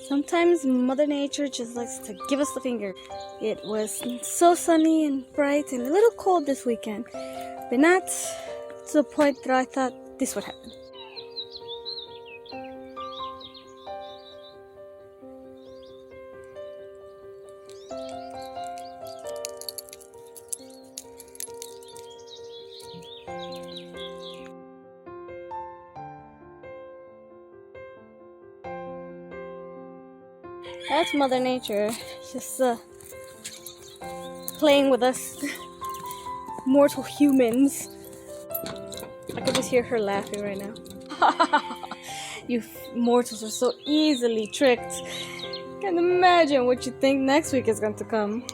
Sometimes Mother Nature just likes to give us the finger. It was so sunny and bright and a little cold this weekend, but not to the point that I thought this would happen. That's Mother Nature, just playing with us mortal humans. I can just hear her laughing right now. You mortals are so easily tricked. Can't imagine what you think next week is going to come.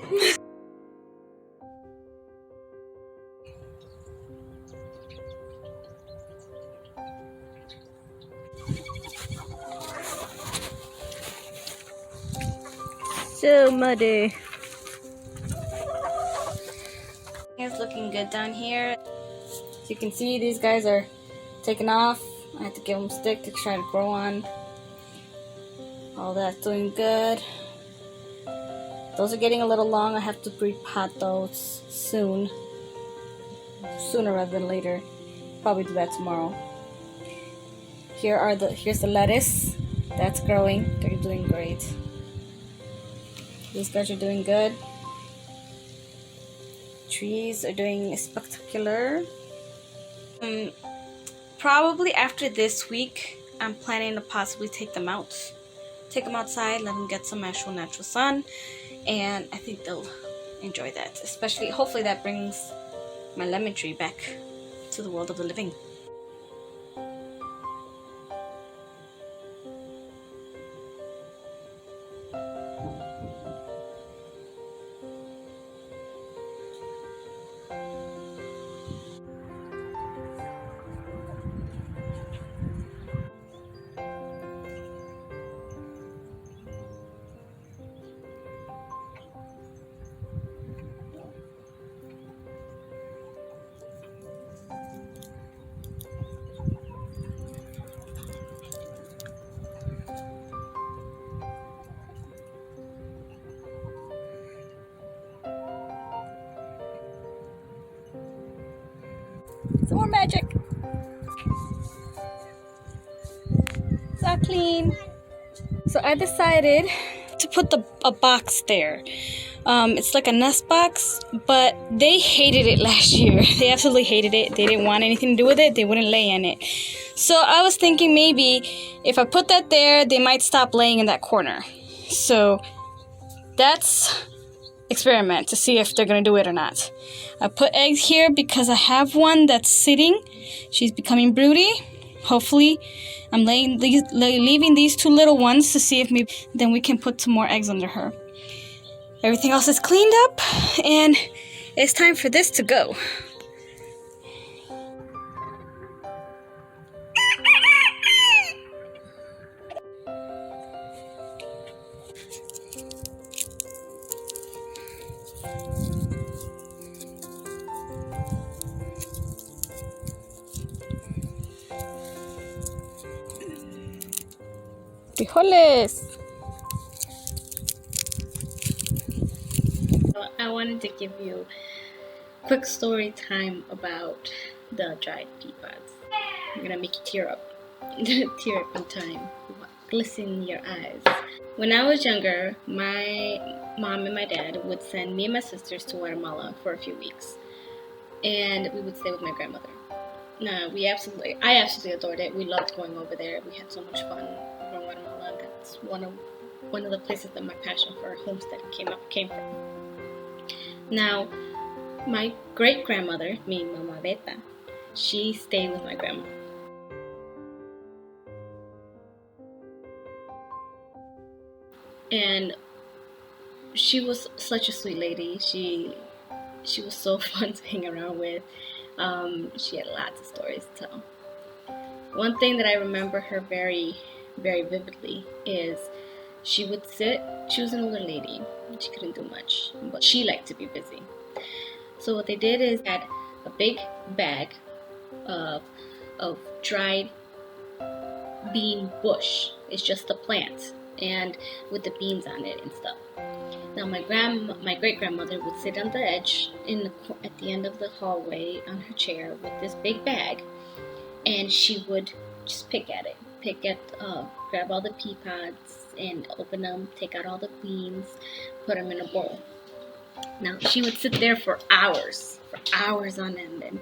So muddy. It's looking good down here. As you can see, these guys are taking off. I had to give them a stick to try to grow on. All that's doing good. Those are getting a little long. I have to repot those soon. Sooner rather than later. Probably do that tomorrow. Here's the lettuce. That's growing. They're doing great. These guys are doing good. Trees are doing spectacular. Probably after this week, I'm planning to possibly take them out. Take them outside, let them get some actual natural sun, and I think they'll enjoy that. Especially, hopefully that brings my lemon tree back to the world of the living. Some more magic. So clean. So I decided to put a box there. It's like a nest box, but they hated it last year. They absolutely hated it. They didn't want anything to do with it. They wouldn't lay in it. So I was thinking maybe if I put that there, they might stop laying in that corner. So that's experiment to see if they're gonna do it or not. I put eggs here because I have one that's sitting. She's becoming broody. Hopefully I'm leaving these two little ones to see if maybe then we can put some more eggs under her. Everything else is cleaned up and it's time for this to go. Frijoles. I wanted to give you a quick story time about the dried pea pods. I'm gonna make you tear up. Tear up in time. Glisten in your eyes. When I was younger, my mom and my dad would send me and my sisters to Guatemala for a few weeks. And we would stay with my grandmother. No, I absolutely adored it. We loved going over there. We had so much fun over in Guatemala. That's one of the places that my passion for homestead came from. Now, my great grandmother, mi Mama Beta, she stayed with my grandma. And she was such a sweet lady. She was so fun to hang around with. She had lots of stories to tell. One thing that I remember her very, very vividly is she would sit. She was an older lady. She couldn't do much, but she liked to be busy. So what they did is had a big bag of dried bean bush. It's just a plant. and with the beans on it and stuff. Now my great grandmother would sit on the edge at the end of the hallway on her chair with this big bag, and she would just grab all the pea pods and open them, take out all the beans, put them in a bowl. Now she would sit there for hours on end, and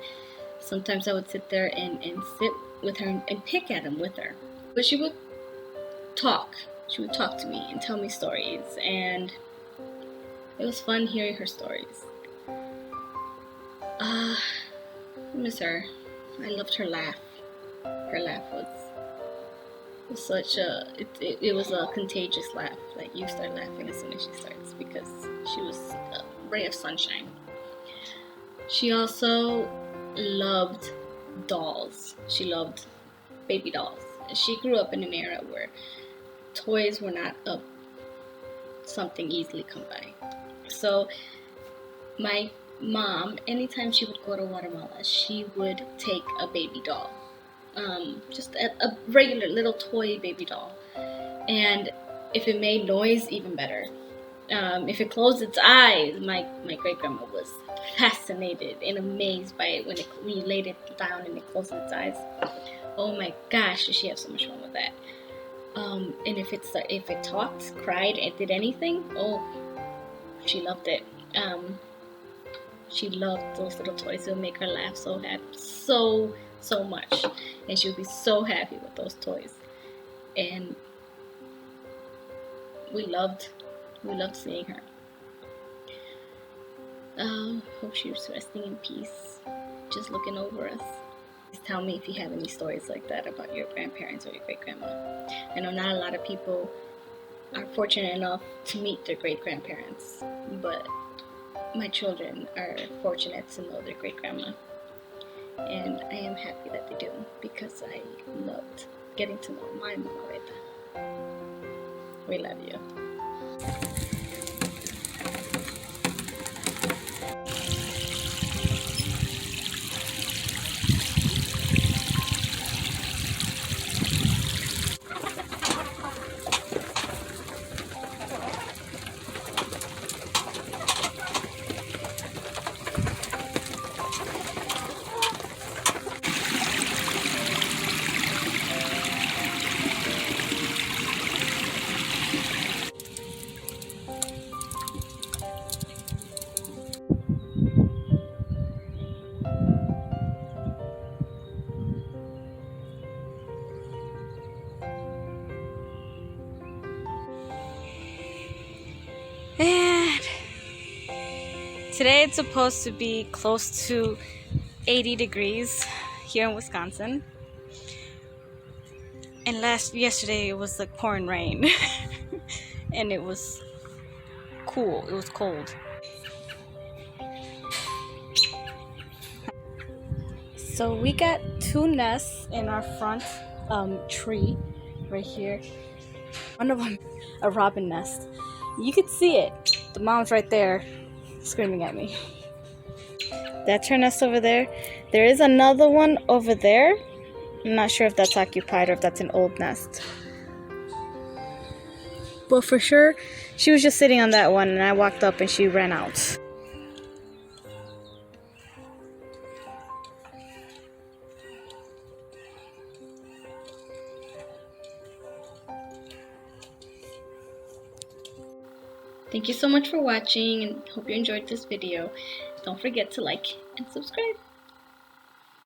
sometimes I would sit there and sit with her and pick at them with her. But she would talk. She would talk to me and tell me stories, and it was fun hearing her stories. I miss her. I loved her laugh. Her laugh was such it was a contagious laugh. Like, you start laughing as soon as she starts, because she was a ray of sunshine. She also loved dolls. She loved baby dolls. She grew up in an era where toys were not something easily come by. So my mom, anytime she would go to Guatemala, she would take a baby doll, just a regular little toy baby doll, and if it made noise, even better. If it closed its eyes, my great grandma was fascinated and amazed by it when you laid it down and it closed its eyes. Oh my gosh, did she have so much fun with that? And if it talked, cried, and did anything, oh, she loved it. She loved those little toys. It would make her laugh so happy, so much, and she would be so happy with those toys. And we loved seeing her. Hope she was resting in peace, just looking over us. Please tell me if you have any stories like that about your grandparents or your great grandma. I know not a lot of people are fortunate enough to meet their great grandparents, but my children are fortunate to know their great grandma, and I am happy that they do, because I loved getting to know my mama Rita. We love you. And today it's supposed to be close to 80 degrees here in Wisconsin. And yesterday it was like pouring rain. And it was cool. It was cold. So we got 2 nests in our front tree right here. One of them, a robin nest. You can see it. The mom's right there screaming at me. That's her nest over there. There is another one over there. I'm not sure if that's occupied or if that's an old nest. But for sure, she was just sitting on that one, and I walked up and she ran out. Thank you so much for watching, and hope you enjoyed this video. Don't forget to like and subscribe.